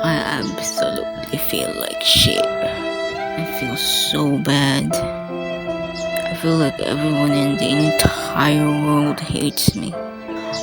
I absolutely feel like shit. I feel so bad. I feel like everyone in the entire world hates me.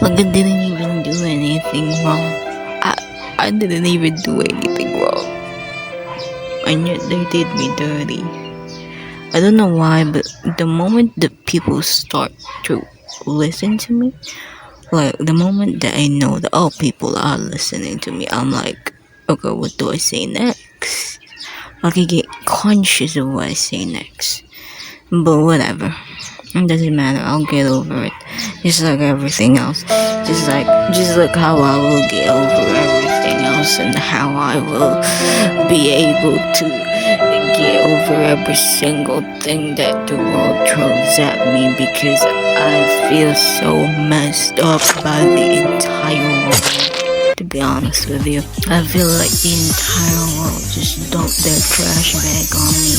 Like I didn't even do anything wrong. I didn't even do anything wrong. And yet they did me dirty. I don't know why, but the moment that people start to listen to me, like the moment that I know that people are listening to me, I'm like, okay, what do I say next? Like I get conscious of what I say next. But whatever. It doesn't matter, I'll get over it. Just like everything else. Just like how I will get over everything else and how I will be able to get over every single thing that the world throws at me, because I feel so messed up by the entire world. To be honest with you, I feel like the entire world just dumped their trash bag on me.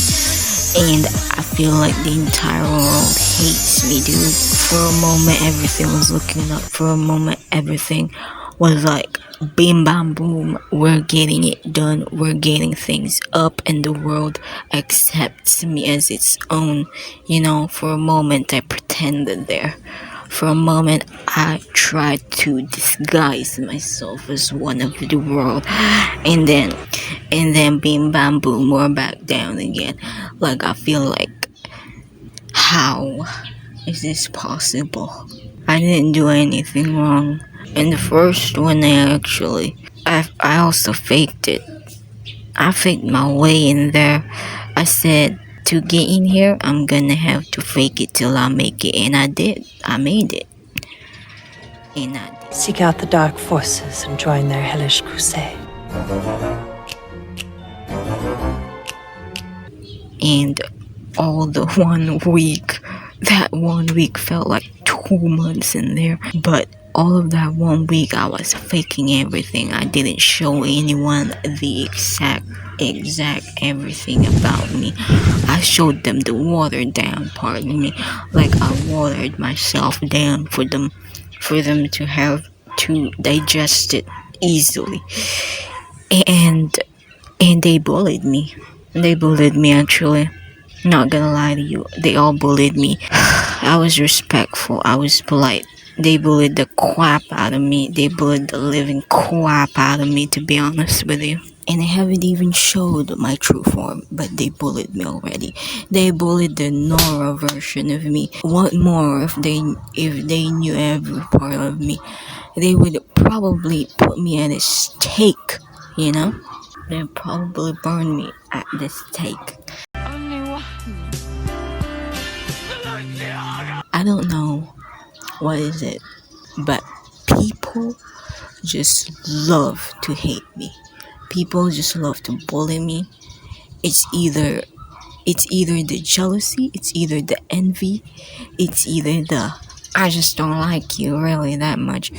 And I feel like the entire world hates me, dude. For a moment, everything was looking up. For a moment, everything was like, bim bam boom, we're getting it done. We're getting things up, and the world accepts me as its own. You know, for a moment, I pretended there. For a moment, I tried to disguise myself as one of the world, and then bim bam boom, we're back down again. Like I feel like, how is this possible? I didn't do anything wrong. And the first one, I also faked it. I faked my way in there. I said, to get in here, I'm gonna have to fake it till I make it, and I did. I made it. And I did. Seek out the dark forces and join their hellish crusade. And all the 1 week, that 1 week felt like 2 months in there. But all of that 1 week, I was faking everything. I didn't show anyone the exact everything about me. I showed them the watered down part of me. Like I watered myself down for them to have to digest it easily. And they bullied me. They bullied me, actually. Not gonna lie to you, they all bullied me. I was respectful, I was polite. They bullied the crap out of me. They bullied the living crap out of me, to be honest with you. And I haven't even showed my true form, but they bullied me already. They bullied the Nora version of me. What more if they knew every part of me? They would probably put me at a stake, you know? They'd probably burn me at the stake. I don't know what is it, but people just love to hate me. People just love to bully me. It's either the jealousy, it's either the envy, it's either the I just don't like you really that much,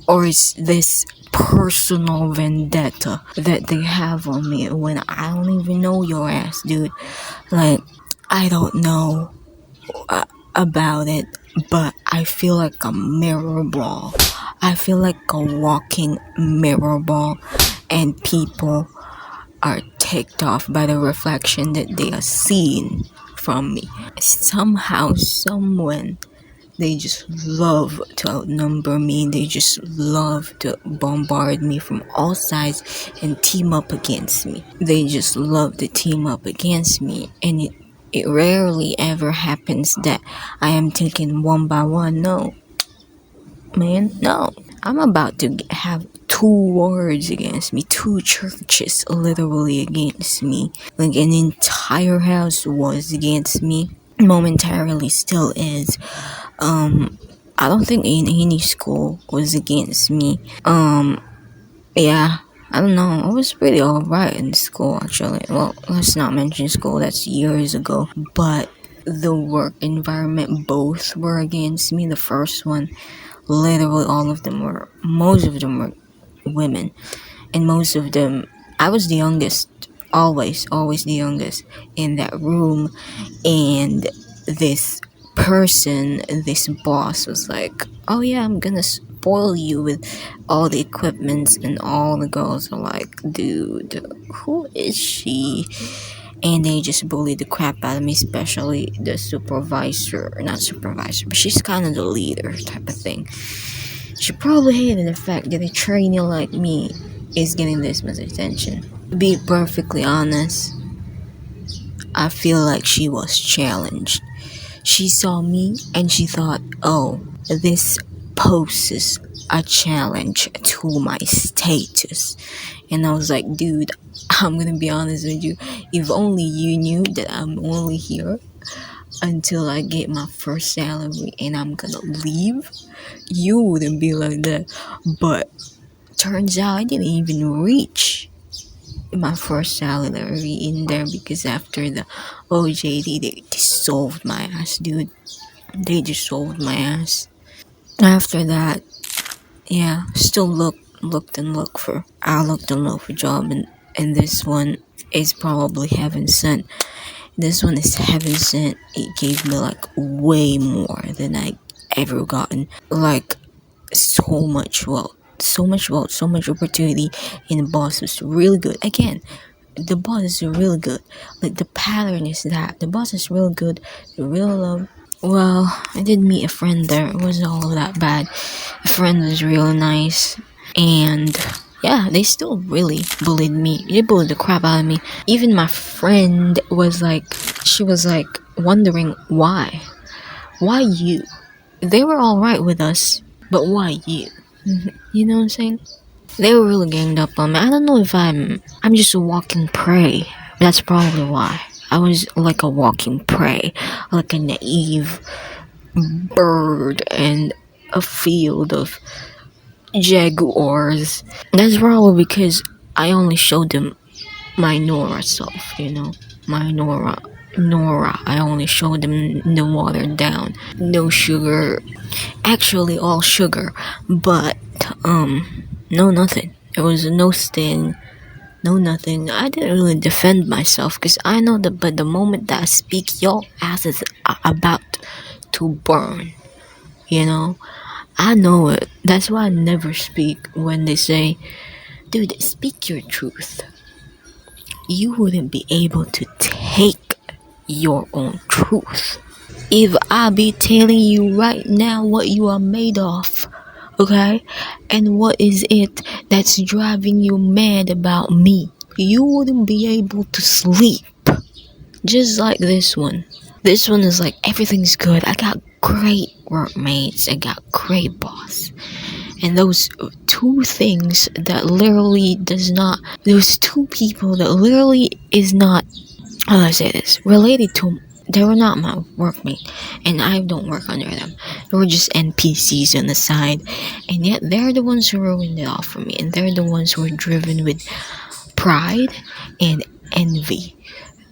or it's this personal vendetta that they have on me when I don't even know your ass, dude. Like, I don't know about it, but I feel like a mirror ball. I feel like a walking mirror ball, and people are ticked off by the reflection that they are seeing from me. Somehow, someone, they just love to outnumber me. They just love to bombard me from all sides and team up against me. They just love to team up against me, and it rarely ever happens that I am taken one by one. No, man, no. I'm about to have 2 wars against me, 2 churches literally against me. Like an entire house was against me. Momentarily still is. I don't think any school was against me. Yeah, I don't know. I was pretty alright in school, actually. Well, let's not mention school, that's years ago. But the work environment, both were against me. The first one, literally most of them were women. And most of them, I was the youngest. Always the youngest in that room. And this boss was like, oh yeah, I'm gonna spoil you with all the equipments, and all the girls are like, dude, who is she? And they just bully the crap out of me, especially the supervisor, not supervisor, but she's kind of the leader type of thing. She probably hated the fact that a trainee like me is getting this much attention. To be perfectly honest, I feel like she was challenged. She saw me and she thought, oh, this poses a challenge to my status. And I was like, dude, I'm gonna be honest with you. If only you knew that I'm only here until I get my first salary and I'm gonna leave, you wouldn't be like that. But turns out I didn't even reach my first salary in there, because after the OJT, they dissolved my ass, dude. They dissolved my ass. After that, yeah, still looked and looked for. I looked and looked for job, and this one is probably heaven sent. This one is heaven sent. It gave me like way more than I ever gotten. Like so much wealth, so much opportunity, and the boss was really good. Again, the boss is really good. Like the pattern is that the boss is really good. They really love. Well, I did meet a friend there. It wasn't all that bad. A friend was really nice, and yeah, they still really bullied me. They bullied the crap out of me. Even my friend was like, she was like wondering why you. They were all right with us, but why you? You know what I'm saying? They were really ganged up on me. I don't know if I'm just a walking prey. That's probably why. I was like a walking prey, like a naive bird in a field of jaguars. That's probably because I only showed them my Nora self, you know? My Nora. I only showed them the watered down. No sugar. Actually, all sugar. But, no nothing. It was no sting. No nothing. I didn't really defend myself because I know that by the moment that I speak, your ass is about to burn. You know? I know it. That's why I never speak when they say, dude, speak your truth. You wouldn't be able to take your own truth. If I be telling you right now what you are made of, okay? And what is it that's driving you mad about me? You wouldn't be able to sleep. Just like this one. This one is like, everything's good. I got great workmates. I got great boss. And those two things that literally does not, those two people that literally is not, how do I say this, related to, they were not my workmate, and I don't work under them. They were just NPCs on the side, and yet they're the ones who ruined it all for me, and they're the ones who are driven with pride and envy.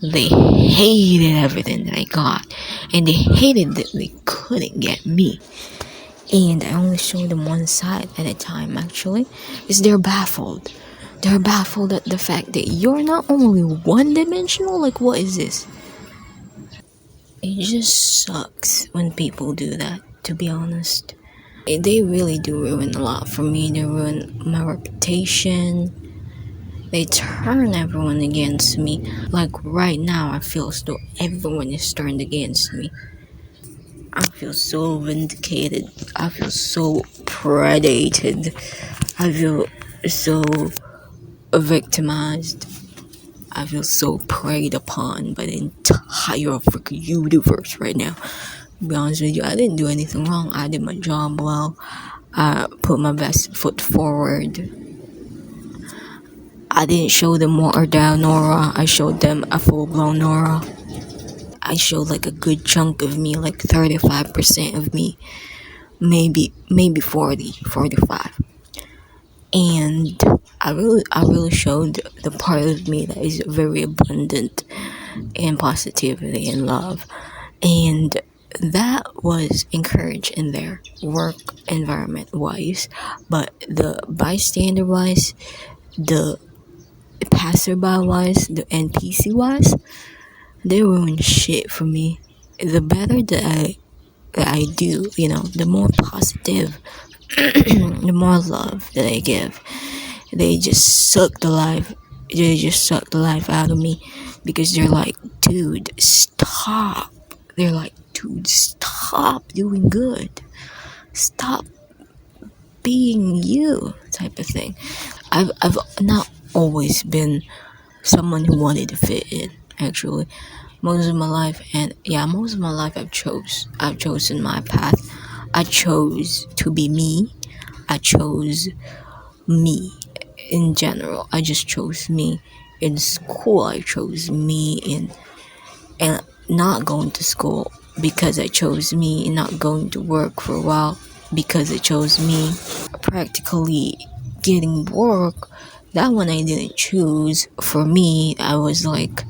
They hated everything that I got, and they hated that they couldn't get me. And I only showed them one side at a time, actually, because they're baffled. They're baffled at the fact that you're not only one-dimensional. Like, what is this? It just sucks when people do that, to be honest. They really do ruin a lot for me. They ruin my reputation. They turn everyone against me. Like, right now, I feel as though everyone is turned against me. I feel so vindicated. I feel so predated. I feel so victimized. I feel so preyed upon by the entire freaking universe right now. To be honest with you, I didn't do anything wrong. I did my job well. I put my best foot forward. I didn't show them watered down Nora. I showed them a full-blown Nora. I showed like a good chunk of me, like 35% of me, maybe 45. And I really showed the part of me that is very abundant in positivity and love. And that was encouraged in their work environment wise, but the bystander wise, the passerby wise, the NPC wise, they ruined shit for me. The better that I do, you know, the more positive the more love that I give, they just suck the life. They just suck the life out of me because they're like, dude, stop. They're like, dude, stop doing good. Stop being you, type of thing. I've not always been someone who wanted to fit in. Actually, most of my life, I've chosen my path. I chose to be me. I chose me in general. I just chose me in school. I chose me in and not going to school because I chose me, and not going to work for a while because I chose me. Practically getting work, that one I didn't choose. For me, I was like,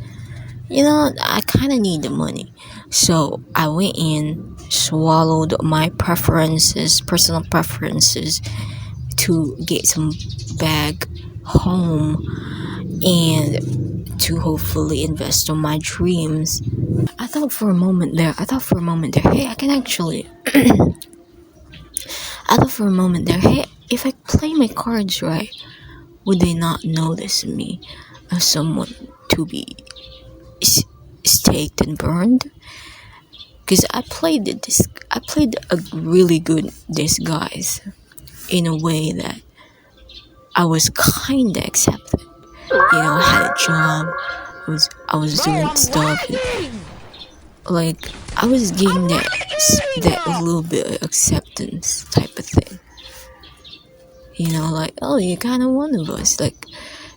I kind of need the money. So I went in, swallowed my personal preferences, to get some bag home and to hopefully invest on my dreams. Hey, I thought for a moment there, hey, if I play my cards right, would they not notice me as someone to be staked and burned? Because I played a really good disguise in a way that I was kinda accepted. I had a job. I was doing stuff. Like I was getting that a little bit of acceptance type of thing. Like, oh, you're kind of one of us. Like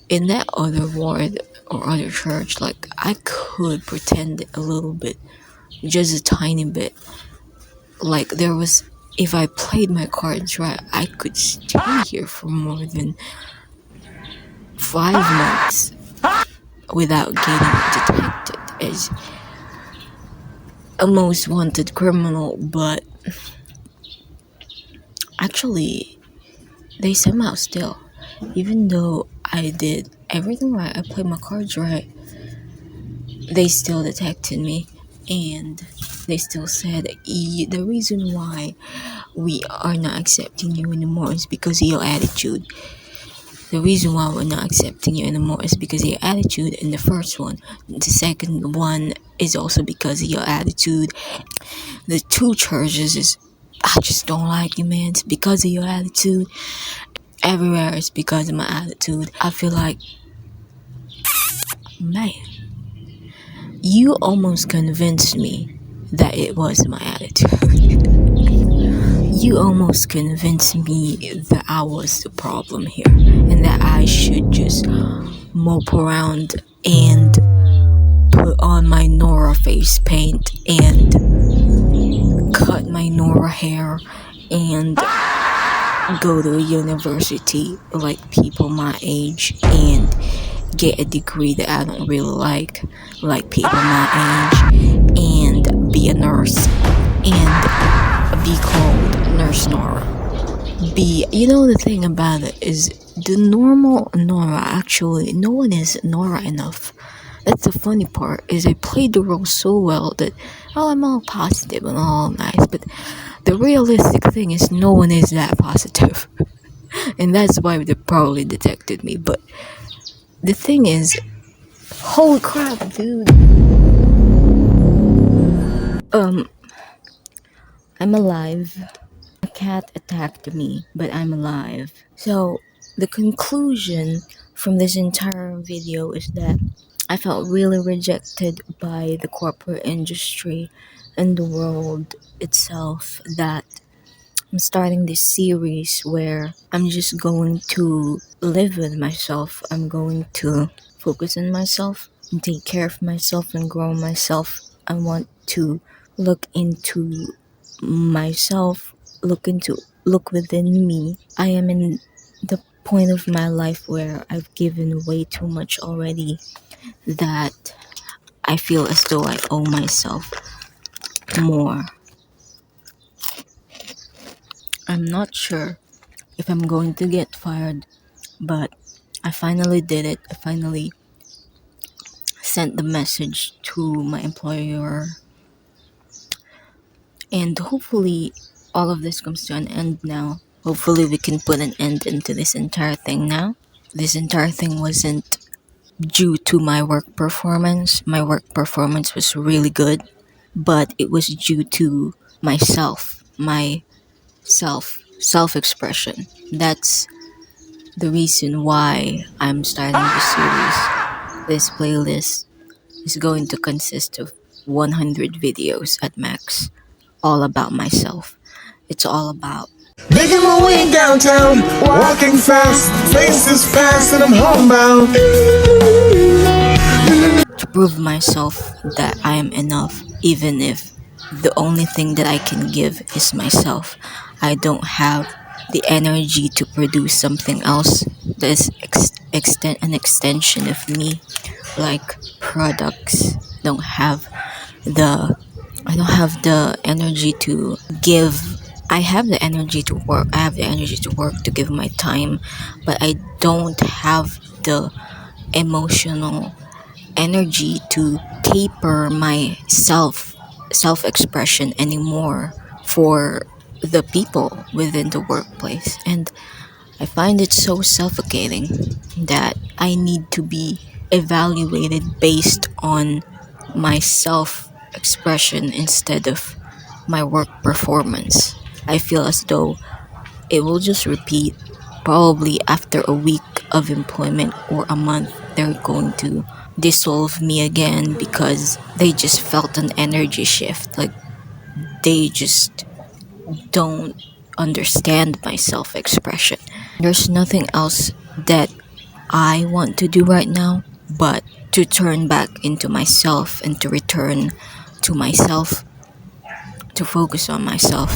in that other ward or other church, like I could pretend a little bit, just a tiny bit. Like there was, if I played my cards right, I could stay here for more than 5 months without getting detected as a most wanted criminal. But actually, they somehow still, even though I did everything right, I played my cards right, they still detected me, and they still said, the reason why we are not accepting you anymore is because of your attitude. The reason why we're not accepting you anymore is because of your attitude in the first one. The second one is also because of your attitude. The two charges is, I just don't like you, man. It's because of your attitude. Everywhere is because of my attitude. I feel like, man, you almost convinced me that it was my attitude. You almost convinced me that I was the problem here and that I should just mope around and put on my Nora face paint and cut my Nora hair and go to a university like people my age and get a degree that I don't really like people my age, and be a nurse and be called Nurse Nora. The thing about it is, the normal Nora, actually, no one is Nora enough. That's the funny part, is I played the role so well that, I'm all positive and all nice, but the realistic thing is no one is that positive. And that's why they probably detected me. But the thing is, holy crap, dude. I'm alive. A cat attacked me, but I'm alive. So, the conclusion from this entire video is that I felt really rejected by the corporate industry and the world itself, that I'm starting this series where I'm just going to live with myself. I'm going to focus on myself and take care of myself and grow myself. I want to look into myself, look within me. I am in the point of my life where I've given way too much already, that I feel as though I owe myself more. I'm not sure if I'm going to get fired, but I finally did it. I finally sent the message to my employer, and hopefully all of this comes to an end now. Hopefully, we can put an end into this entire thing now. This entire thing wasn't due to my work performance. My work performance was really good, but it was due to myself, my self expression. That's the reason why I'm starting this series. This playlist is going to consist of 100 videos at max, all about myself. It's all about Making my way downtown, walking fast, faces fast, and I'm homebound. to prove myself that I am enough, even if the only thing that I can give is myself. I don't have the energy to produce something else that is an extension of me, like products. Don't have the I don't have the energy to give. I have the energy to work. I have the energy to work to give my time, but I don't have the emotional energy to taper my self expression anymore for the people within the workplace. And I find it so suffocating that I need to be evaluated based on my self expression instead of my work performance. I feel as though it will just repeat. Probably after a week of employment or a month, they're going to dissolve me again because they just felt an energy shift. Like they just don't understand my self expression. There's nothing else that I want to do right now but to turn back into myself and to return to myself, to focus on myself.